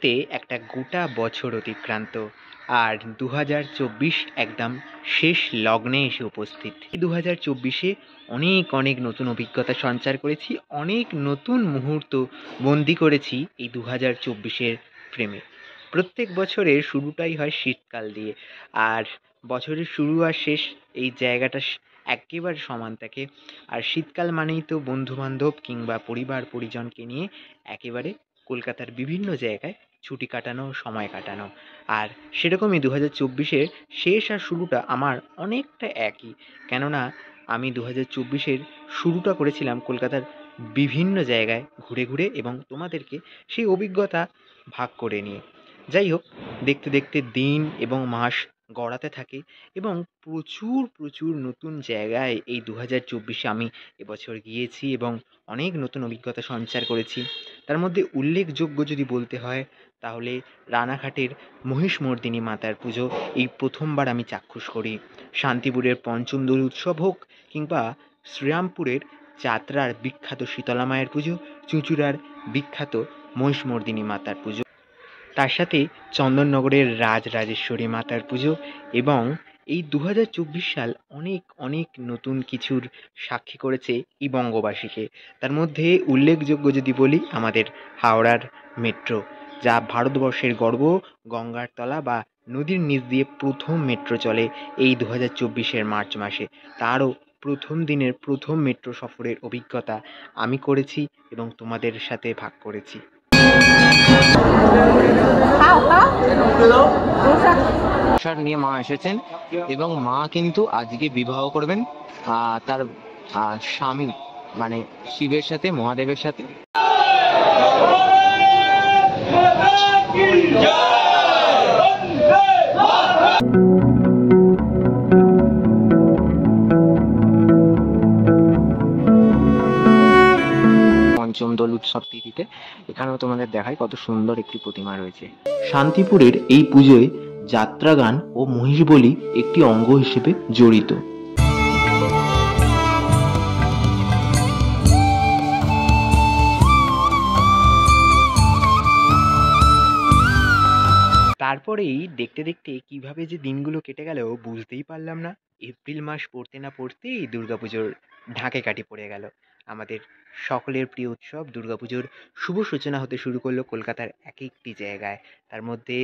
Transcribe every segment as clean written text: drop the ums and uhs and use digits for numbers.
দেখতে একটা গোটা বছর অতিক্রান্ত, আর 2024 একদম শেষ লগ্নে এসে উপস্থিত। 2024-এ অনেক অনেক নতুন অভিজ্ঞতা সঞ্চার করেছি, অনেক নতুন মুহূর্ত বন্দি করেছি এই 2024-এর ফ্রেমে। প্রত্যেক বছরের শুরুটাই হয় শীতকাল দিয়ে, আর বছরের শুরু আর শেষ এই জায়গাটা একেবারে সমান থাকে। আর শীতকাল মানেই তো বন্ধুবান্ধব কিংবা পরিবার পরিজনকে নিয়ে একেবারে কলকাতার বিভিন্ন জায়গায় ছুটি কাটানো, সময় কাটানো। আর সেরকমই 2024-এর শেষ আর শুরুটা আমার অনেকটা একই, কেননা আমি 2024-এর শুরুটা করেছিলাম কলকাতার বিভিন্ন জায়গায় ঘুরে ঘুরে এবং তোমাদেরকে সেই অভিজ্ঞতা ভাগ করে নিয়ে। যাই হোক, দেখতে দেখতে দিন এবং মাস গড়াতে থাকে এবং প্রচুর প্রচুর নতুন জায়গায় এই 2024-এ আমি এবছর গিয়েছি এবং অনেক নতুন অভিজ্ঞতা সঞ্চার করেছি। তার মধ্যে উল্লেখযোগ্য যদি বলতে হয় তাহলে রানাঘাটের মহিষমর্দিনী মাতার পুজো এই প্রথমবার আমি চাক্ষুষ করি। শান্তিপুরের পঞ্চম দোল উৎসব হোক কিংবা শ্রীরামপুরের যাত্রার বিখ্যাত শীতলা মায়ের পুজো, চুঁচুড়ার বিখ্যাত মহিষমর্দিনী মাতার পুজো, তার সাথে চন্দননগরের রাজরাজেশ্বরী মাতার পুজো এবং এই 2024 সাল অনেক অনেক নতুন কিছুর সাক্ষী করেছে এই বঙ্গবাসীকে। তার মধ্যে উল্লেখযোগ্য যদি বলি আমাদের হাওড়ার মেট্রো, যা ভারতবর্ষের গর্ব, গঙ্গার তলা বা নদীর নিচ দিয়ে প্রথম মেট্রো চলে এই 2024-এর মার্চ মাসে। তারও প্রথম দিনের প্রথম মেট্রো সফরের অভিজ্ঞতা আমি করেছি এবং তোমাদের সাথে ভাগ করেছি। নিয়ে মা এসেছেন এবং মা কিন্তু আজকে বিবাহ করবেন তার স্বামী মানে শিবের সাথে, মহাদেবের সাথে। পঞ্চম দোল উৎসব তিথিতে এখানেও তোমাদের দেখায় কত সুন্দর একটি প্রতিমা রয়েছে। শান্তিপুরের এই পুজোয় যাত্রাগান ও মহিষ বলি একটি অঙ্গ হিসেবে জড়িত। তারপরেই দেখতে দেখতে কিভাবে যে দিনগুলো কেটে গেল বুঝতেই পারলাম না। এপ্রিল মাস পড়তে না পড়তেই দুর্গাপুজোর ঢাকে কাঠি পড়ে গেল। আমাদের সকলের প্রিয় উৎসব দুর্গাপুজোর শুভ সূচনা হতে শুরু করলো কলকাতার এক একটি জায়গায়। তার মধ্যে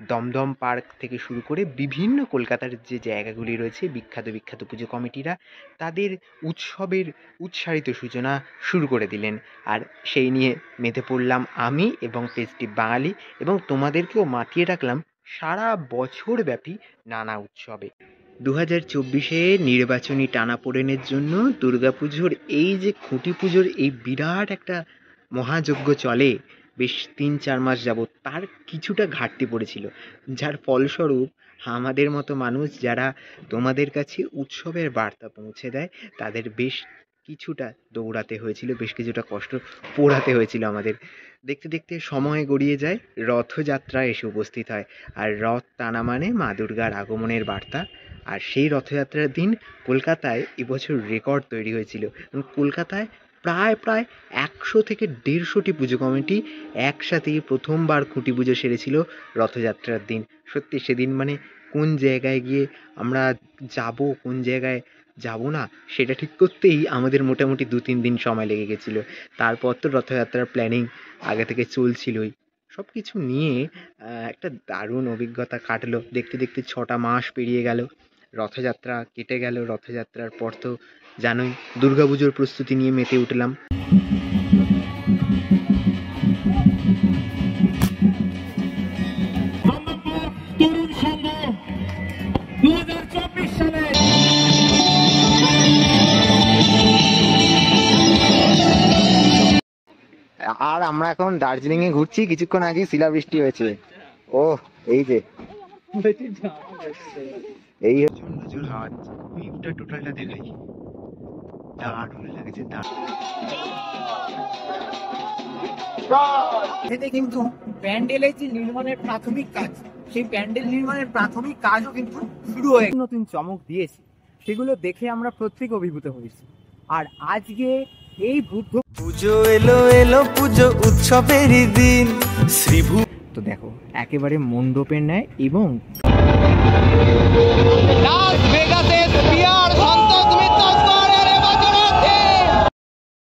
দমদম পার্ক থেকে শুরু করে বিভিন্ন কলকাতার যে জায়গাগুলি রয়েছে বিখ্যাত বিখ্যাত পুজো কমিটিরা তাদের উৎসবের উৎসারিত সূচনা শুরু করে দিলেন। আর সেই নিয়ে মেতে পড়লাম আমি এবং ফেস্টিভ বাঙালি, এবং তোমাদেরকেও মাতিয়ে রাখলাম সারা বছর ব্যাপী নানা উৎসবে। 2024-এ নির্বাচনী টানাপোড়েনের জন্য দুর্গাপুজোর এই যে খুঁটি পুজোর এই বিরাট একটা মহাযজ্ঞ চলে বেশ 3-4 মাস যাবৎ, তার কিছুটা ঘাটতি পড়েছিল, যার ফলস্বরূপ আমাদের মতো মানুষ যারা তোমাদের কাছে উৎসবের বার্তা পৌঁছে দেয় তাদের বেশ কিছুটা দৌড়াতে হয়েছিল, বেশ কিছুটা কষ্ট পোড়াতে হয়েছিল আমাদের। দেখতে দেখতে সময় গড়িয়ে যায়, রথযাত্রা এসে উপস্থিত হয়। আর রথ টানা মানে মা দুর্গার আগমনের বার্তা। আর সেই রথযাত্রার দিন কলকাতায় এবছর রেকর্ড তৈরি হয়েছিল। কলকাতায় প্রায় 100 থেকে 150টি পুজো কমিটি একসাথেই প্রথমবার খুঁটি পুজো সেরেছিল রথযাত্রার দিন। সত্যি সেদিন মানে কোন জায়গায় গিয়ে আমরা যাব, কোন জায়গায় যাব না সেটা ঠিক করতেই আমাদের মোটামুটি 2-3 দিন সময় লেগে গেছিলো। তারপর তো রথযাত্রার প্ল্যানিং আগে থেকে চলছিলই। সব কিছু নিয়ে একটা দারুণ অভিজ্ঞতা কাটলো। দেখতে দেখতে 6টা মাস পেরিয়ে গেল, রথযাত্রা কেটে গেল। রথযাত্রার পর তো জানোই দুর্গাপুজোর প্রস্তুতি নিয়ে মেতে উঠলাম। আর আমরা এখন দার্জিলিং এ ঘুরছি, কিছুক্ষণ আগে শিলাবৃষ্টি হয়েছে। ও এই যে এই টোটালটা দেখাই, দারুণ লাগছে। কিন্তু প্যান্ডেলের যে নির্মাণের প্রাথমিক কাজ, সেই প্যান্ডেল নির্মাণের প্রাথমিক কাজও কিন্তু শুরু হয়ে নতুন চমক দিয়েছে, সেগুলো দেখে আমরা প্রত্যেক অভিভূত হয়েছি। আর আজকে এই বুদ্ধ পুজো এলো পুজো উৎসবেরই দিন, তো দেখো একেবারে মণ্ডপের ন্যায় এবং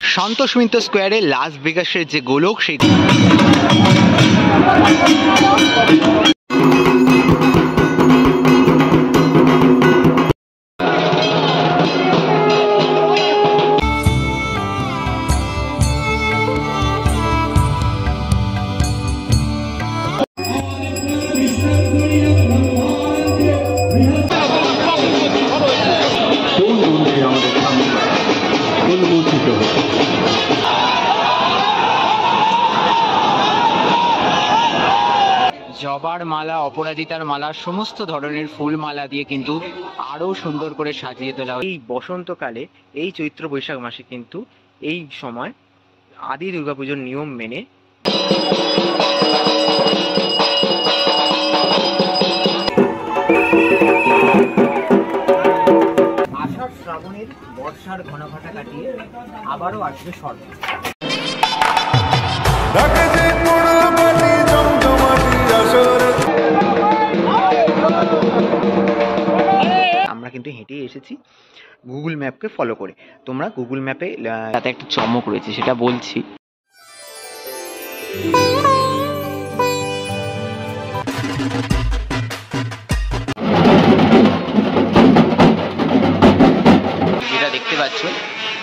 সন্তোষ মিত্র স্কোয়ারে লাস ভেগাসের যে গোলক সেই জবার মালা, অপরাজিতার মালা, সমস্ত ধরনের ফুল মালা দিয়ে কিন্তু আরো সুন্দর করে সাজিয়ে তোলা হয়। এই বসন্তকালে এই চৈত্র বৈশাখ মাসে কিন্তু এই সময় আদি দুর্গাপুজোর নিয়ম মেনে আষাঢ় শ্রাবণের বর্ষার ঘনঘটা কাটিয়ে আবারও আসবে শরৎ। আমরা কিন্তু হেঁটে এসেছি গুগল ম্যাপকে ফলো করে। তোমরা গুগল ম্যাপে তাতে একটা চমক রয়েছে, সেটা বলছি। যেটা দেখতে পাচ্ছ,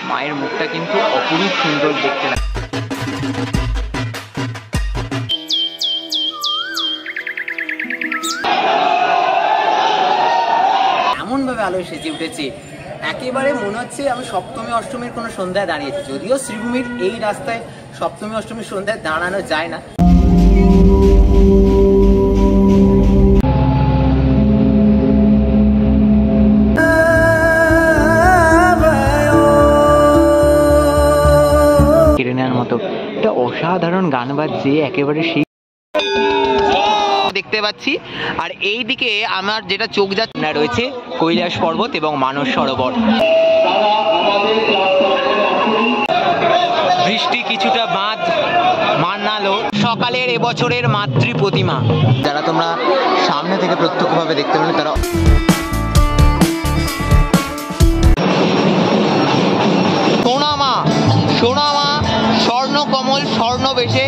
মায়ের মুখটা কিন্তু অপরূপ সুন্দর দেখতে লাগে। এমনভাবে আলো সেজে উঠেছে, একেবারে মনে হচ্ছে আমি সপ্তমী অষ্টমীর কোনো সন্ধ্যায় দাঁড়িয়েছি। যদিও শ্রীভূমির এই রাস্তায় সপ্তমী অষ্টমীর সন্ধ্যায় দাঁড়ানো যায় না। কেড়ে নেওয়ার মতো একটা অসাধারণ গান বাজছে, একেবারে সেই দেখতে পাচ্ছি। আর এই দিকে আমার যেটা চোখ যাচ্ছে রয়েছে কৈলাস পর্বত এবং মানস সরোবর। বৃষ্টি কিছুটা বাঁধ মানালো সকালের এবছরের মাতৃ প্রতিমা। যারা তোমরা সামনে থেকে প্রত্যক্ষভাবে দেখতে পাবে তারা সোনামা সোনামা স্বর্ণ কমল স্বর্ণ বেশে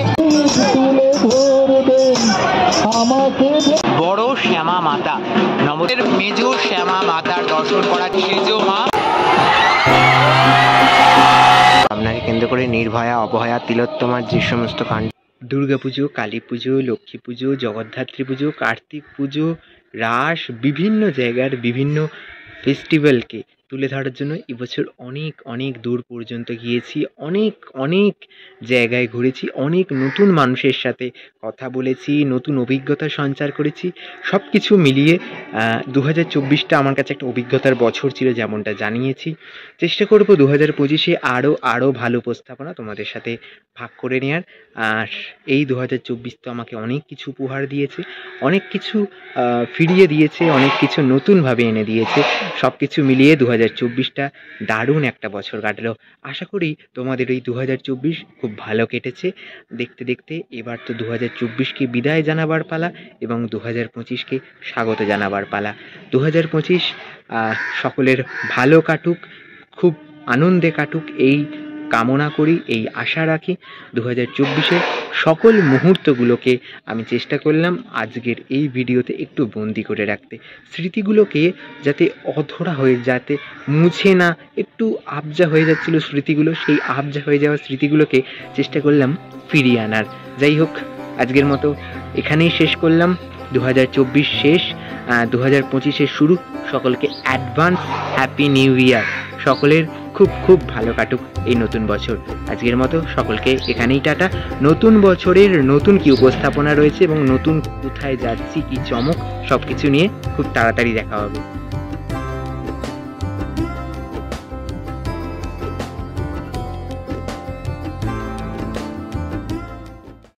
বড় শ্যামা মাতা, নবদের মেজ শ্যামা মাতার দর্শন করা সেজ মা। আপনাকে কেন্দ্র করে নির্ভয়া, অপহয়া, তিলোত্তমার যে সমস্ত কাণ্ড, দুর্গাপুজো, কালী পুজো, লক্ষ্মী পুজো, জগদ্ধাত্রী পুজো, কার্তিক পুজো, রাস, বিভিন্ন জায়গার বিভিন্ন ফেস্টিভ্যালকে তুলে ধরার জন্য এবছর অনেক অনেক দূর পর্যন্ত গিয়েছি, অনেক অনেক জায়গায় ঘুরেছি, অনেক নতুন মানুষের সাথে কথা বলেছি, নতুন অভিজ্ঞতা সঞ্চার করেছি। সব কিছু মিলিয়ে 2024টা আমার কাছে একটা অভিজ্ঞতার বছর ছিল, যেমনটা জানিয়েছি। চেষ্টা করব 2025-এ আরও ভালো উপস্থাপনা তোমাদের সাথে ভাগ করে নেওয়ার। আর এই 2024 তো আমাকে অনেক কিছু উপহার দিয়েছে, অনেক কিছু ফিরিয়ে দিয়েছে, অনেক কিছু নতুনভাবে এনে দিয়েছে। সব কিছু মিলিয়ে 2024টা দারুণ একটা বছর কাটলো। আশা করি তোমাদের এই 2024 খুব ভালো কেটেছে। দেখতে দেখতে এবার তো 2024কে বিদায় জানাবার পালা এবং 2025কে স্বাগত জানাবার পালা। 2025 সকলের ভালো কাটুক, খুব আনন্দে কাটুক এই কামনা করি, এই আশা রাখি। 2024-এর সকল মুহূর্তগুলোকে আমি চেষ্টা করলাম আজকের এই ভিডিওতে একটু বন্দি করে রাখতে, স্মৃতিগুলোকে যাতে অধরা হয়ে, যাতে মুছে না, একটু আবজা হয়ে যাচ্ছিল স্মৃতিগুলো, সেই আবজা হয়ে যাওয়া স্মৃতিগুলোকে চেষ্টা করলাম ফিরিয়ে আনার। যাই হোক, আজকের মতো এখানেই শেষ করলাম। 2024 শেষ, 2025-এর শুরু। সকলকে অ্যাডভান্স হ্যাপি নিউ ইয়ার। সকলের খুব খুব ভালো কাটুক এই নতুন বছর। আজকের মতো সকলকে এখানেই টাটা। নতুন বছরের নতুন কি উপস্থাপনা রয়েছে এবং নতুন কোথায় যাচ্ছি, কি চমক, সব কিছু নিয়ে খুব তাড়াতাড়ি দেখা হবে।